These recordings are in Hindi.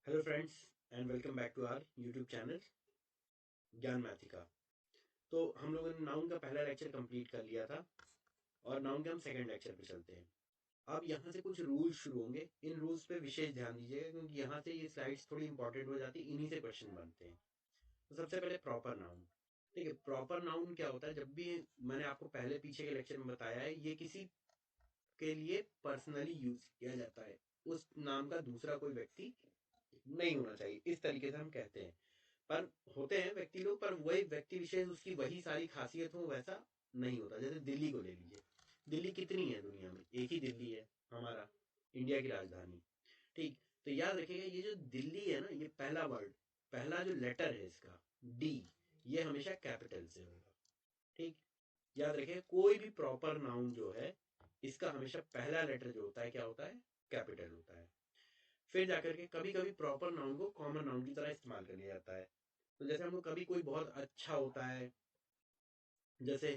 Hello friends and welcome back to our YouTube channel Gyan Mathika. तो हम लोगों ने नाउन का पहला लेक्चर कंप्लीट कर लिया था और नाउन के हम सेकंड लेक्चर पे चलते हैं। अब यहाँ से कुछ रूल्स शुरू होंगे, इन रूल्स पे विशेष ध्यान दीजिएगा क्योंकि यहाँ से ये स्लाइड्स थोड़ी इंपॉर्टेंट हो जाती है, इन्हीं से क्वेश्चन बनते हैं। तो सबसे पहले प्रॉपर नाउन। ठीक है, प्रॉपर नाउन क्या होता है? जब भी मैंने आपको पहले पीछे के लेक्चर में बताया है, ये किसी के लिए पर्सनली यूज किया जाता है, उस नाम का दूसरा कोई व्यक्ति नहीं होना चाहिए, इस तरीके से हम कहते हैं। पर होते हैं व्यक्ति लोग, पर वही व्यक्ति विशेष उसकी वही सारी खासियत हो वैसा नहीं होता। जैसे दिल्ली को ले लीजिए, दिल्ली कितनी है दुनिया में? एक ही दिल्ली है, हमारा इंडिया की राजधानी। ठीक, तो याद रखिएगा ये जो दिल्ली है ना, ये पहला वर्ड, पहला जो लेटर है इसका, डी, ये हमेशा कैपिटल से होगा। ठीक, याद रखिए कोई भी प्रॉपर नाउन जो है, इसका हमेशा पहला लेटर जो होता है क्या होता है? कैपिटल होता है। फिर जाकर के कभी कभी प्रॉपर नाउन को कॉमन नाउन की तरह इस्तेमाल कर लिया जाता है। तो जैसे हम लोग कभी कोई बहुत अच्छा होता है, जैसे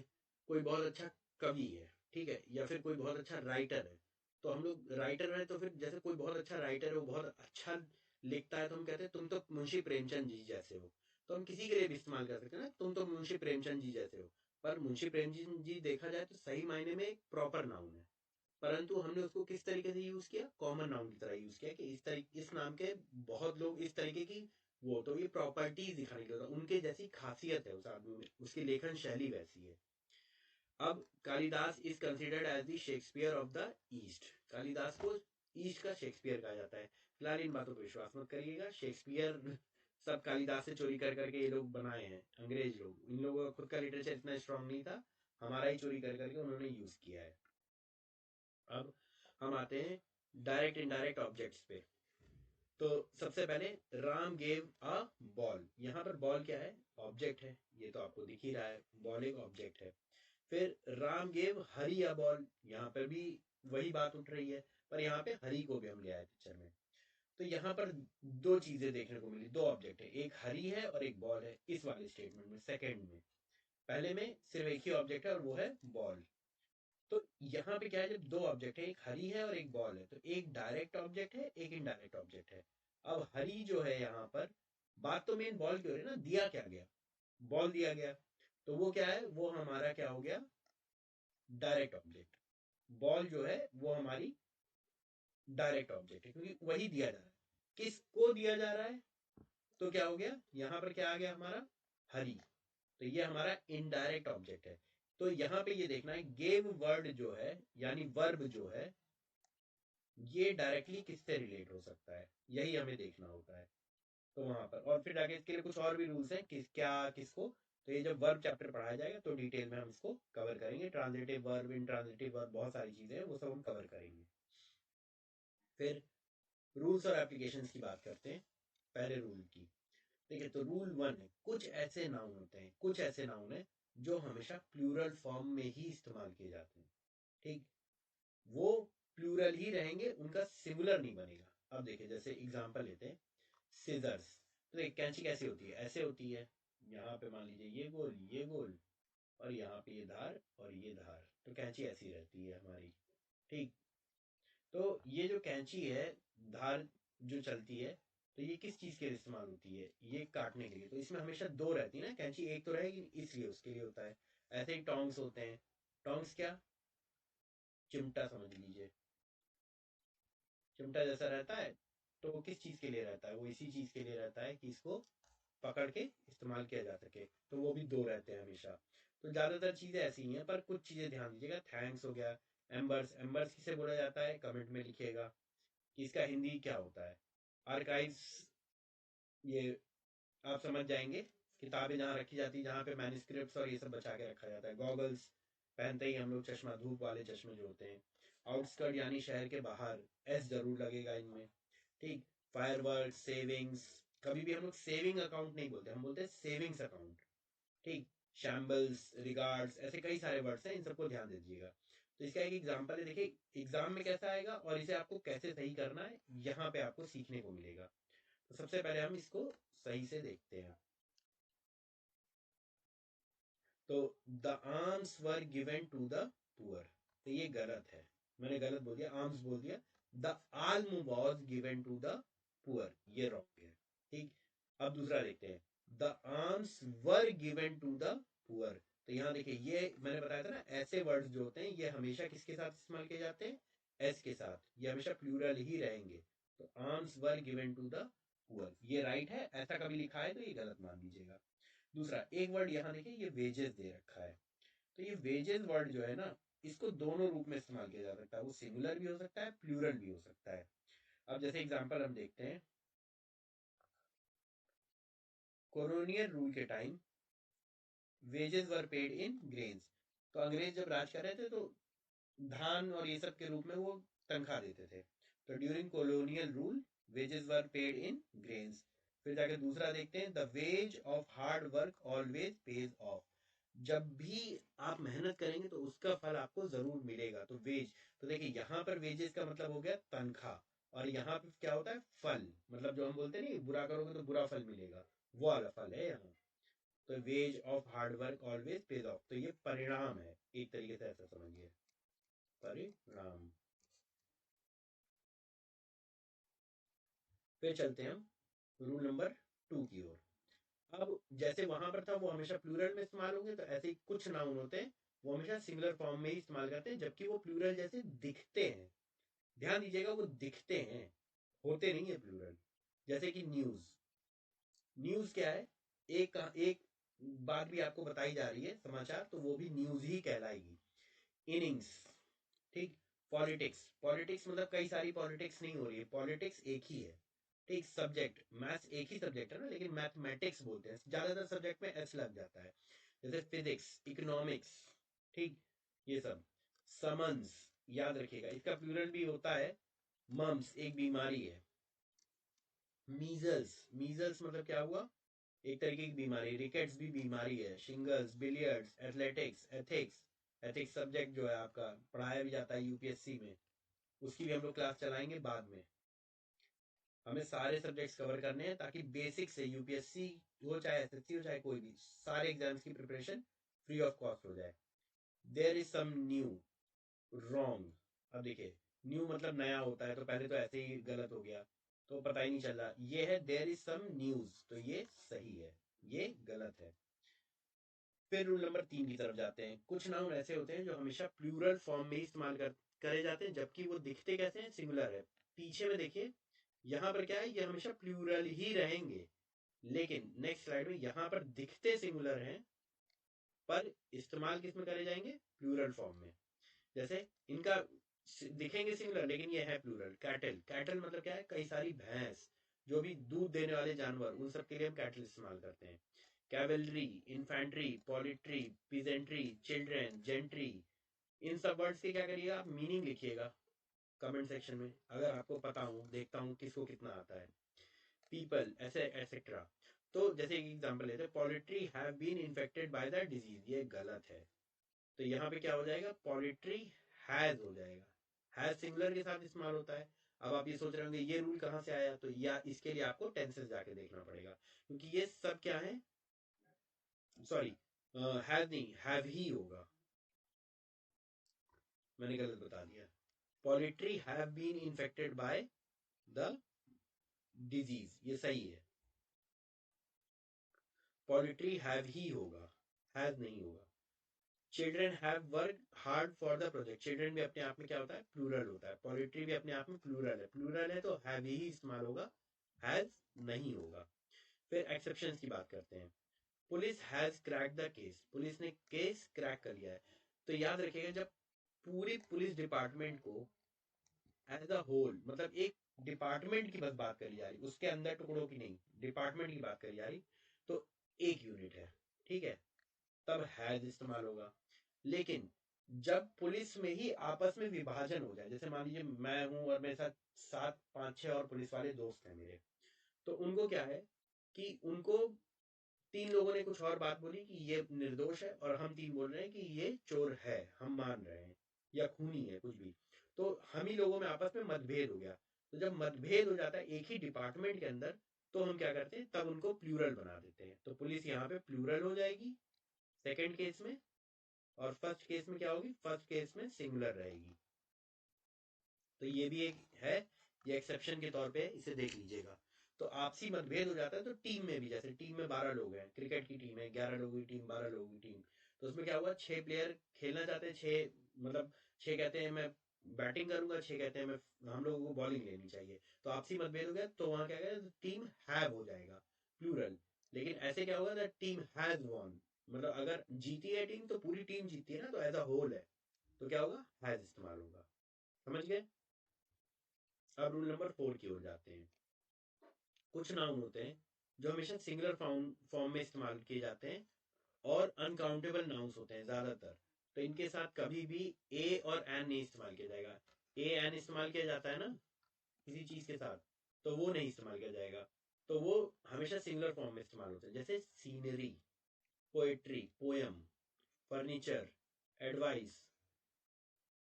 कोई बहुत अच्छा कवि है, ठीक है, या फिर कोई बहुत अच्छा राइटर है, तो हम लोग राइटर है, तो फिर जैसे कोई बहुत अच्छा राइटर है, वो बहुत अच्छा लिखता है, तो हम कहते हैं तुम तो मुंशी प्रेमचंद जी जैसे हो। तो हम किसी के लिए भी इस्तेमाल कर सकते हैं ना, तुम तो मुंशी प्रेमचंद जी जैसे हो। पर मुंशी प्रेमचंद जी देखा जाए तो सही मायने में एक प्रॉपर नाउन है, परंतु हमने उसको किस तरीके से यूज किया? कॉमन नाउन की तरह यूज किया कि इस तरीके, इस नाम के बहुत लोग इस तरीके की, वो तो ये प्रॉपर्टीज दिखाने के लिए होता है, उनके जैसी खासियत है उस आदमी में, उसकी लेखन शैली वैसी है। अब Kalidas is considered as the Shakespeare of the East. Kalidas को ईस्ट का शेक्सपियर कहा जाता है। फिलहाल इन बातों पर विश्वास मत करिएगा, शेक्सपियर सब कालिदास से चोरी कर करके ये लोग बनाए हैं, अंग्रेज लोग। इन लोगों का खुद का लिटरेचर इतना स्ट्रांग नहीं था, हमारा ही चोरी कर करके उन्होंने यूज किया है। अब हम आते हैं डायरेक्ट इनडायरेक्ट ऑब्जेक्ट्स पे। तो सबसे पहले राम गेव अ बॉल, यहाँ पर बॉल क्या है? ऑब्जेक्ट है, ये तो आपको दिख ही रहा है, बॉल एक ऑब्जेक्ट है। फिर Ram gave Hari a ball, यहाँ पर भी वही बात उठ रही है, पर यहाँ पे हरी को भी हम ले आए पिक्चर में। तो यहाँ पर दो चीजें देखने को मिली, दो ऑब्जेक्ट है, एक हरी है और एक बॉल है, इस वाले स्टेटमेंट में, सेकेंड में। पहले में सिर्फ एक ही ऑब्जेक्ट है और वो है बॉल। तो यहाँ पे क्या है, जब दो ऑब्जेक्ट है, एक हरी है और एक बॉल है, तो एक डायरेक्ट ऑब्जेक्ट है, एक इनडायरेक्ट ऑब्जेक्ट है। अब हरी जो है यहाँ पर, बात तो मेन बॉल की हो रही है ना, दिया क्या गया? बॉल दिया गया, तो वो क्या है? वो हमारा क्या हो गया? Direct object. बॉल जो है वो हमारी डायरेक्ट ऑब्जेक्ट है, क्योंकि वही दिया जा रहा है। किसको दिया जा रहा है? तो क्या हो गया यहाँ पर? क्या आ गया हमारा? हरी। तो ये हमारा इनडायरेक्ट ऑब्जेक्ट है। तो यहाँ पे ये देखना है, गेव वर्ड जो है, यानी वर्ब जो है, ये डायरेक्टली किससे रिलेट हो सकता है, यही हमें देखना होता है। तो वहां पर, और फिर आगे इसके लिए कुछ और भी रूल्स हैं, किस क्या किसको। तो ये जब वर्ब चैप्टर पढ़ाया जाएगा तो डिटेल में हम इसको कवर करेंगे, ट्रांजिटिव वर्ब, इंट्रांजिटिव वर्ब, बहुत सारी चीजें हैं, वो सब हम कवर करेंगे। फिर रूल्स और एप्लीकेशंस की बात करते हैं, पहले रूल की। ठीक है, तो रूल वन है, कुछ ऐसे नाउन होते हैं, कुछ ऐसे नाउन है जो हमेशा प्लूरल फॉर्म में ही इस्तेमाल किए जाते हैं। ठीक, वो प्लूरल ही रहेंगे, उनका सिंगुलर नहीं बनेगा। अब देखिए, जैसे एग्जांपल लेते हैं, सीजर्स। तो एक कैंची कैसी होती है? ऐसे होती है, यहाँ पे मान लीजिए ये गोल, ये गोल, और यहाँ पे ये धार और ये धार, तो कैंची ऐसी रहती है हमारी। ठीक, तो ये जो कैंची है, धार जो चलती है, तो ये किस चीज के लिए इस्तेमाल होती है? ये काटने के लिए। तो इसमें हमेशा दो रहती है ना कैंची, एक तो रहेगी, इसलिए उसके लिए होता है। ऐसे ही टोंग्स होते हैं। टोंग्स क्या? चिमटा समझ लीजिए, चिमटा जैसा रहता है। तो वो किस चीज के लिए रहता है? वो इसी चीज के लिए रहता है कि इसको पकड़ के इस्तेमाल किया जा सके। तो वो भी दो रहते हैं हमेशा। तो ज्यादातर चीजें ऐसी ही हैं, पर कुछ चीजें ध्यान दीजिएगा। थैंक्स हो गया, एम्बर्स, एम्बर्स किसे बोला जाता है? कमेंट में लिखिएगा कि इसका हिंदी क्या होता है। आर्काइव्स, ये आप समझ जाएंगे, किताबें जहाँ रखी जाती है, जहाँ पे मैन्युस्क्रिप्ट्स और ये सब बचा के रखा जाता है। गॉगल्स पहनते ही हम लोग, चश्मा, धूप वाले चश्मे जो होते हैं। आउटस्कर्ट यानी शहर के बाहर, एस जरूर लगेगा इनमें। ठीक, फायरवर्क, सेविंग्स, कभी भी हम लोग सेविंग अकाउंट नहीं बोलते, हम बोलते हैं सेविंग्स अकाउंट। ठीक, शैम्बल्स, रिगार्ड्स, ऐसे कई सारे वर्ड्स हैं, इन सबको ध्यान दे दीजिएगा। तो इसका एक एग्जाम्पल है, देखिए एग्जाम में कैसा आएगा और इसे आपको कैसे सही करना है, यहाँ पे आपको सीखने को मिलेगा। तो सबसे पहले हम इसको सही से देखते हैं। तो the arms were given to the poor, तो ये गलत है, मैंने गलत बोल दिया, आर्म्स बोल दिया। The alm was given to the poor, ये रॉन्ग है। ठीक, अब दूसरा देखते हैं, the arms were given to the poor. तो यहाँ देखिए, ये मैंने बताया था ना, ऐसे वर्ड्स जो होते हैं ये हमेशा किसके साथ इस्तेमाल किए जाते हैं, एस के साथ, ये हमेशा प्लूरल ही रहेंगे। तो arms were given to the poor, ये राइट है, ऐसा कभी लिखा है तो ये गलत मान लीजिएगा। दूसरा एक वर्ड यहाँ देखिए, ये वेजेस दे रखा है, तो ये वेजेस वर्ड जो है ना, इसको दोनों रूप में इस्तेमाल किया जा सकता है, वो सिंगुलर भी हो सकता है, प्लूरल भी हो सकता है। अब जैसे एग्जांपल हम देखते हैं, कॉलोनियल रूल के time wages were paid in grains. तो अंग्रेज जब राज कर रहे थे तो धान और ये सब के रूप में वो तनख्वाह देते थे। तो during colonial rule wages were paid in grains. फिर जाके दूसरा देखते हैं, the ways of hard work always page of. जब भी आप मेहनत करेंगे तो उसका फल आपको जरूर मिलेगा। तो वेज, तो देखिए यहाँ पर वेजेस का मतलब हो गया तनख्वाह, और यहाँ पे क्या होता है, फल, मतलब जो हम बोलते हैं नहीं, बुरा करोगे तो बुरा फल मिलेगा, वो वाला फल है यहाँ। तो ways of hard work always page of, तो ये परिणाम है, एक तरीके से ऐसा समझिए, परिणाम। फिर चलते हैं हम रूल नंबर 2 की ओर। अब जैसे वहां पर था वो हमेशा प्लूरल में इस्तेमाल होंगे, तो ऐसे ही कुछ नाउन होते हैं वो हमेशा सिंगुलर फॉर्म में ही इस्तेमाल करते हैं, जबकि वो प्लूरल जैसे दिखते हैं। ध्यान दीजिएगा, वो दिखते हैं, होते नहीं है प्लूरल। जैसे कि न्यूज, न्यूज क्या है, एक एक बात भी आपको बताई जा रही है समाचार, तो वो भी न्यूज ही कहलाएगी। इनिंग्स, ठीक। पॉलिटिक्स, पॉलिटिक्स मतलब कई सारी पॉलिटिक्स नहीं हो रही है, पॉलिटिक्स एक ही है। ठीक, सब्जेक्ट, मैथ्स एक ही सब्जेक्ट है ना, लेकिन मैथमेटिक्स बोलते हैं, ज्यादातर सब्जेक्ट में एस लग जाता है, जैसे फिजिक्स, इकोनॉमिक्स, ठीक, ये सब। समन्स, याद रखिएगा इसका प्लूरल भी होता है, मम्स एक बीमारी है। मीजल्स, मीजल्स मतलब क्या हुआ, एक तरीके की बीमारी। रिकेट्स भी बीमारी है। Shingles, billiards, athletics, ethics, ethics subject जो है आपका पढ़ाया भी जाता है यूपीएससी में, उसकी भी हम लोग क्लास चलाएंगे बाद में। हमें सारे सब्जेक्ट्स कवर करने हैं ताकि बेसिक से यूपीएससी हो चाहे एसएससी हो चाहे कोई भी, सारे एग्जाम्स की प्रिपरेशन फ्री ऑफ कॉस्ट हो जाए। There is some new, wrong. अब देखिए, न्यू मतलब नया होता है, तो पहले तो ऐसे ही गलत हो गया, तो पता ही नहीं चल रहा। ये है देयर इज सम न्यूज, तो ये सही है, ये गलत है। फिर रूल नंबर 3 की तरफ जाते हैं। कुछ नाउन ऐसे होते हैं जो हमेशा प्लूरल फॉर्म में ही इस्तेमाल करे जाते हैं, जबकि वो दिखते कैसे हैं, सिंगुलर है। पीछे में देखिए, यहाँ पर क्या है, ये हमेशा प्लूरल ही रहेंगे, लेकिन नेक्स्ट स्लाइड में यहाँ पर दिखते सिंगुलर हैं, पर इस्तेमाल किस में करे जाएंगे, प्लूरल फॉर्म में। जैसे इनका दिखेंगे सिंगुलर लेकिन ये है प्लूरल। कैटल, कैटल मतलब क्या है, कई सारी भैंस, जो भी दूध देने वाले जानवर, उन सब के लिए हम कैटल इस्तेमाल करते हैं। Cavalry, infantry, poultry, peasantry, children, gentry, इन सब वर्ड्स के क्या करिएगा आप, मीनिंग लिखिएगा कमेंट सेक्शन में, अगर आपको पता हो। देखता हूँ किसको कितना आता है। पीपल, ऐसे एसेट्रा। तो जैसे एक एग्जांपल लेते हैं, poultry have been infected by the disease, ये गलत है। तो यहाँ पे क्या हो जाएगा, पॉलिट्री हैज हो जाएगा। हैज सिंगुलर के साथ इस्तेमाल होता है। अब आप ये सोच रहे होंगे ये रूल कहाँ से आया, तो या इसके लिए आपको टेंसेस जाके देखना पड़ेगा, क्योंकि ये सब क्या है, सॉरी, हैज नहीं, हैव ही होगा, मैंने गलत बता दिया। Poultry have been infected by the disease, ये सही है। पॉलिट्री हैव ही होगा, हैज नहीं होगा। Children have work hard for the project, children भी अपने आप में क्या होता है, प्लूरल होता है। पोलिट्री भी अपने आप में प्लूरल है, प्लूरल है तो हैव ही इस्तेमाल होगा, हैज नहीं होगा। फिर एक्सेप्शंस की बात करते हैं। Police has crack the case, police ने केस क्रैक कर लिया है। तो याद रखिएगा, जब पूरी पुलिस डिपार्टमेंट को एज अ होल, मतलब एक डिपार्टमेंट की बस बात करी जा रही, उसके अंदर टुकड़ों की नहीं, डिपार्टमेंट की बात करी जा रही, तो एक यूनिट है, ठीक है, तब हैज इस्तेमाल होगा। लेकिन जब पुलिस में ही आपस में विभाजन हो जाए, जैसे मान लीजिए मैं हूं और मेरे साथ 7 5 6 और पुलिस वाले दोस्त हैं मेरे, तो उनको क्या है कि उनको 3 लोगों ने कुछ और बात बोली कि ये निर्दोष है, और हम 3 बोल रहे हैं कि ये चोर है, हम मान रहे हैं, या खूनी है, कुछ भी। तो हम ही लोगों में आपस में मतभेद हो गया। तो जब मतभेद हो जाता है एक ही डिपार्टमेंट के अंदर, तो हम क्या करते हैं, तब उनको प्लूरल बना देते हैं। तो पुलिस यहाँ पे प्लूरल हो जाएगी सेकेंड केस में, और फर्स्ट केस में क्या होगी, फर्स्ट केस में सिंगुलर रहेगी। तो ये भी एक है ये एक्सेप्शन के तौर पे इसे देख लीजिएगा। तो आपसी मतभेद हो जाता है तो टीम में भी, जैसे टीम में 12 लोग हैं, क्रिकेट की टीम है, 11 लोगों की टीम, 12 लोगों की टीम, तो उसमें क्या हुआ, 6 प्लेयर खेलना चाहते हैं, 6 मतलब 6 कहते हैं मैं बैटिंग करूंगा, 6 कहते हैं मैं हम लोगों को बॉलिंग लेनी चाहिए, तो आपसी मतभेद हो गया, तो वहां क्या करेगा, टीम हैव हो जाएगा प्लूरल। लेकिन ऐसे क्या होगा, टीम हैज वॉन, मतलब अगर जीती है टीम तो पूरी टीम जीती है ना, तो एज अ होल है, तो क्या होगा, हैज इस्तेमाल होगा। समझ गए? अब रूल नंबर 4 की ओर जाते हैं। कुछ नाउन होते हैं जो हमेशा सिंगुलर फॉर्म में इस्तेमाल किए जाते हैं और अनकाउंटेबल नाउन्स होते हैं ज्यादातर, तो इनके साथ कभी भी ए और एन नहीं इस्तेमाल किया जाएगा। ए एन इस्तेमाल किया जाता है ना किसी चीज के साथ, तो वो नहीं इस्तेमाल किया जाएगा, तो वो हमेशा सिंगुलर फॉर्म में इस्तेमाल होते हैं, जैसे scenery, poetry, poem, furniture, advice,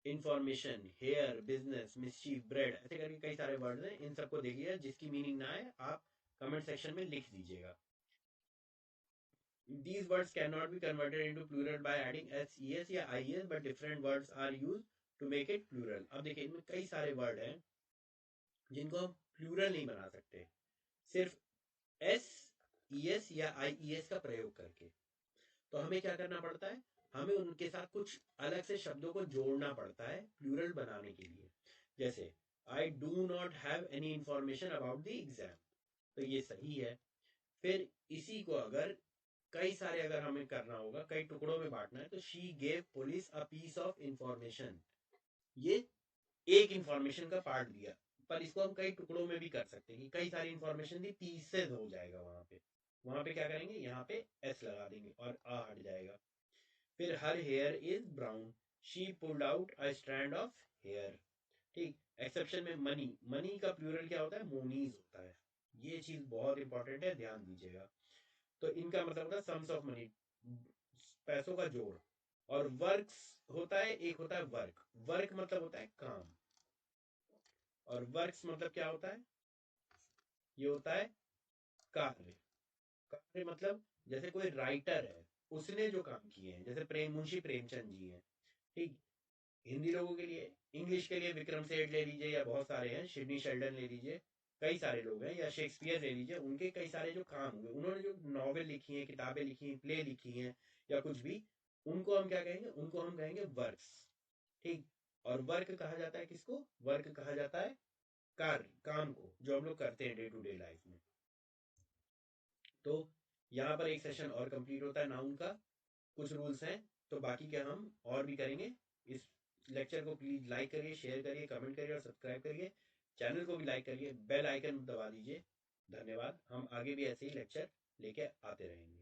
information, hair, business, mischief, bread, ऐसे करके कई सारे वर्ड हैं, इन सबको देखिए, जिसकी मीनिंग ना है आप कमेंट सेक्शन में लिख दीजिएगा। These words cannot be converted into plural by adding ses या ies, but different words are used to make it plural. अब देखिए इनमें कई सारे वर्ड हैं जिनको हम प्लूरल नहीं बना सकते सिर्फ एस es या ies का प्रयोग करके। तो हमें क्या करना पड़ता है, हमें उनके साथ कुछ अलग से शब्दों को जोड़ना पड़ता है प्लूरल बनाने के लिए। जैसे I do not have any information about the exam, तो ये सही है। फिर इसी को अगर कई सारे अगर हमें करना होगा, कई टुकड़ों में बांटना है, तो she gave police a piece of information, ये एक इंफॉर्मेशन का पार्ट दिया, पर इसको हम कई टुकड़ों में भी कर सकते हैं कि कई सारी इंफॉर्मेशन दी, पीसेज हो जाएगा वहां पे क्या करेंगे, यहाँ पे एस लगा देंगे और आ हट जाएगा। फिर her hair is brown, she pulled out a strand of hair. ठीक। एक्सेप्शन में मनी, मनी का प्लूरल क्या होता है, मोनीज होता है, ये चीज बहुत इंपॉर्टेंट है, ध्यान दीजिएगा। तो इनका मतलब होता है सम्स ऑफ मनी, पैसों का जोड़। और वर्क्स होता है, एक होता है वर्क, वर्क मतलब होता है काम, और वर्क्स मतलब क्या होता है, ये होता है कार्य। कार्य मतलब जैसे कोई राइटर है, उसने जो काम किए हैं, जैसे मुंशी प्रेमचंद जी हैं, ठीक। हिंदी लोगों के लिए, इंग्लिश के लिए विक्रम सेठ ले लीजिए, या बहुत सारे हैं, सिडनी शेल्डन ले लीजिए, कई सारे लोग हैं, या शेक्सपियर ले लीजिए, उनके कई सारे जो काम हुए, उन्होंने जो नॉवेल लिखी है, किताबें लिखी हैं, प्ले लिखी हैं, या कुछ भी, उनको हम क्या कहेंगे, उनको हम कहेंगे वर्क्स। ठीक। और वर्क कहा जाता है किसको, वर्क कहा जाता है कार्य, काम को जो हम लोग करते हैं डे टू डे लाइफ में। तो यहाँ पर एक सेशन और कंप्लीट होता है नाउन का, कुछ रूल्स हैं, तो बाकी क्या हम और भी करेंगे। इस लेक्चर को प्लीज लाइक करिए, शेयर करिए, कमेंट करिए और सब्सक्राइब करिए, चैनल को भी लाइक करिए, बेल आइकन दबा दीजिए। धन्यवाद। हम आगे भी ऐसे ही लेक्चर लेके आते रहेंगे।